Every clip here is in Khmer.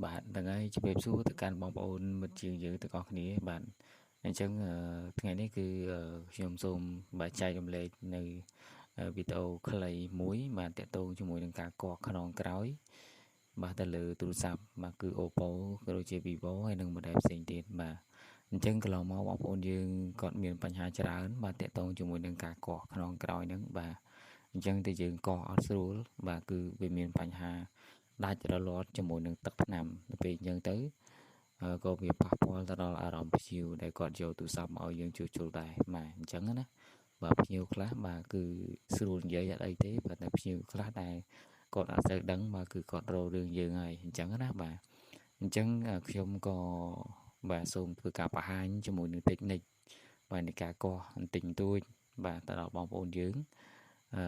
bạn từng ấy chụp số từการបងប្អូនមិត្តជាងយើងទាំងអស់គ្នាបាទអញ្ចឹងថ្ងៃនេះគឺខ្ញុំសូមបាទចែករំលែកនៅវីដេអូខ្លីមួយបាទតាក់ទងជាមួយនឹងការកកខ្នងក្រោយបាទទៅលើទូរស័ព្ទបាទគឺ Oppo ក៏ដូចជា Vivo ហើយនិង model ផ្សេងទៀតបាទអញ្ចឹងកន្លងមកបងប្អូនយើងគាត់មានបញ្ហាច្រើនបាទតាក់ទងជាមួយនឹងការកកខ្នងក្រោយហ្នឹងបាទអញ្ចឹងតែយើងកកអត់ស្រួលបាទគឺវាមានបញ្ហាដាច់រលាត់ជាមួយនឹងទឹកថ្នាំទៅពេលអញ្ចឹងទៅក៏វាប៉ះពាល់ទៅដល់អារម្មណ៍ភ្ញៀវដែលគាត់យកទូរស័ព្ទមកឲ្យយើងជួសជុលដែរបាទអញ្ចឹងណាបាទភ្ញៀវខ្លះបាទគឺស្រួលនិយាយអត់អីទេបាទតែភ្ញៀវខ្លះដែលគាត់អត់សូវដឹងបាទគឺគាត់រករឿងយើងហើយអញ្ចឹងណាបាទអញ្ចឹងខ្ញុំក៏បាទសូមធ្វើការបង្ហាញជាមួយនឹង technique បាទនៃការកោះបន្តិចបន្តួចបាទទៅដល់បងប្អូនយើងអឺ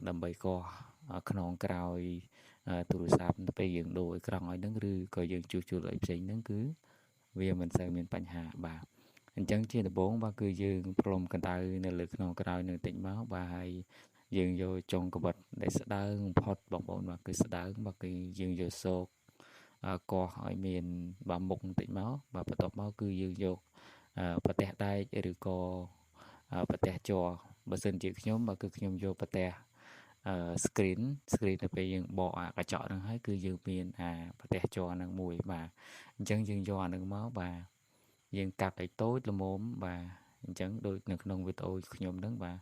ដើម្បីកោះខ្នងក្រោយទូរស័ព្ទទៅពេលយើងដូរអេក្រង់ឲ្យហ្នឹងឬក៏យើងជួសជុលអីផ្សេងហ្នឹងគឺវាមិនសូវមានបញ្ហាបាទអញ្ចឹងជាដំបូងបាទគឺយើងព្រមកម្ដៅនៅលើខ្នងក្រោយនឹងតិចមកបាទហើយយើងយកចុងក្បិតដែលស្ដើងបំផុតបងប្អូនបាទគឺស្ដើងបាទគឺយើងយកសោកកោះឲ្យមានបាទមុខបន្តិចមកបាទបន្ទាប់មកគឺយើងយកប្រទេសដែកឬក៏ប្រទេសជ័របើសិនជាខ្ញុំបាទគឺខ្ញុំយកប្រទេសscreen ទៅពេលយើងបកអាកញ្ចក់ហ្នឹងហើយគឺយើងមានអាប្រទេសជ័រហ្នឹងមួយបាទអញ្ចឹងយើងយកអាហ្នឹងមកបាទយើងកាត់ឲ្យតូចល្មមបាទអញ្ចឹងដូចនៅក្នុងវីដេអូខ្ញុំហ្នឹងបាទ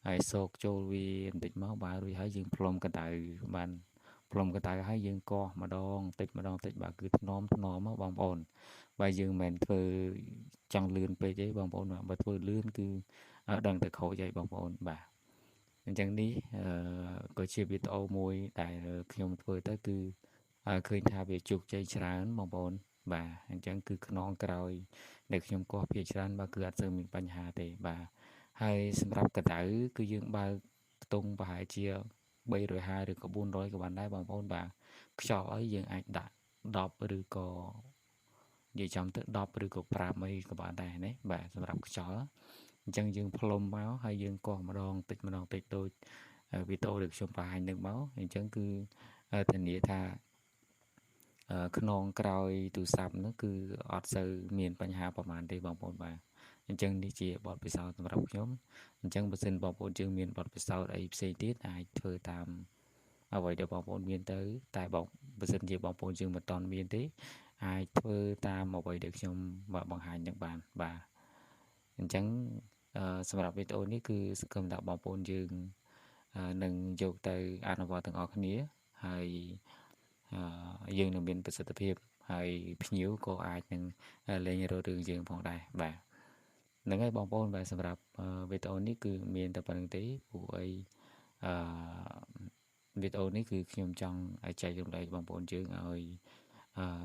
ហើយសោកចូលវាបន្តិចមកបាទរួចហើយយើងផ្លុំកម្ដៅបានផ្លុំកម្ដៅហើយយើងកោសម្ដងតិចម្ដងតិចបាទគឺថ្នមមកបងប្អូនបាទយើងមិនមែនធ្វើចង់លឿនពេកទេបងប្អូនបើធ្វើលឿនគឺដឹងតែខូចហើយបងប្អូនបាទអញ្ចឹងនេះក៏ជាវីដេអូមួយដែលខ្ញុំធ្វើទៅគឺឃើញថាវាជោគជ័យច្រើនបងប្អូនបាទអញ្ចឹងគឺខ្នងក្រោយដែលខ្ញុំកោះភាគច្រើនបាទគឺអត់សូវមានបញ្ហាទេបាទហើយសម្រាប់កម្ដៅគឺយើងបើកខ្ទង់ប្រហែលជា350ឬក៏400ក៏បានដែរបងប្អូនបាទខ្យល់អីយើងអាចដាក់10ឬក៏និយាយចំទៅ10ឬក៏5អីក៏បានដែរណាបាទសម្រាប់ខ្យល់អញ្ចឹងយើងផ្លុំមកហើយយើងកោសម្ដងតិចម្ដងតិចដូចវីដេអូដែលខ្ញុំបង្ហាញនឹងមកអញ្ចឹងគឺធានាថាខ្នងក្រោយទូរស័ព្ទនោះគឺអត់សូវមានបញ្ហាប្រហែលទេបងប្អូនបាទអញ្ចឹងនេះជាបទពិសោធន៍សម្រាប់ខ្ញុំអញ្ចឹងបើសិនបងប្អូនយើងមានបទពិសោធន៍អីផ្សេងទៀតអាចធ្វើតាមអ្វីដែលបងប្អូនមានទៅតែបើសិនជាបងប្អូនយើងមិនតន់មានទេអាចធ្វើតាមអ្វីដែលខ្ញុំបង្ហាញនឹងបានបាទអញ្ចឹងសម្រាប់វីដេអូនេះគឺសង្ឃឹមថាបងប្អូនយើងនឹងយកទៅអនុវត្តទាំងអស់គ្នាហើយយើងនឹងមានប្រសិទ្ធភាពហើយភ្ញៀវក៏អាចនឹងលេងរករឿងយើងផងដែរបាទហ្នឹងហើយបងប្អូនបាទសម្រាប់វីដេអូនេះគឺមានតែប៉ុណ្្នឹងទេព្រោះអីអឺវីដេអូនេះគឺខ្ញុំចង់ឲ្យចែករំលែកបងប្អូនយើងឲ្យ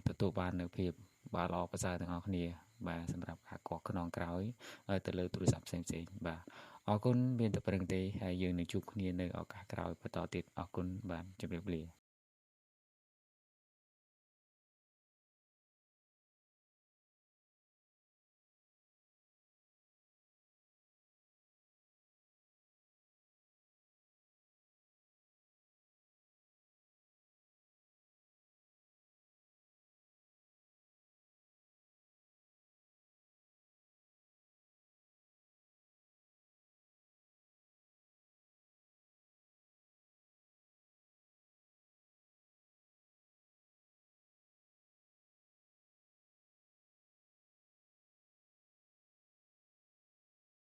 ទទួលបាននូវភាពបាទល្អប្រសើរទាំងអស់គ្នាបាទសម្រាប់ការកកខ្នងក្រោយទៅលើទូរស័ព្ទផ្សេងបាទអរគុណមានតែប៉ុណ្្នឹងទេហើយយើងនឹងជួបគ្នានៅឱកាសក្រោយបន្តទៀតអរគុណបាទជម្រាបលា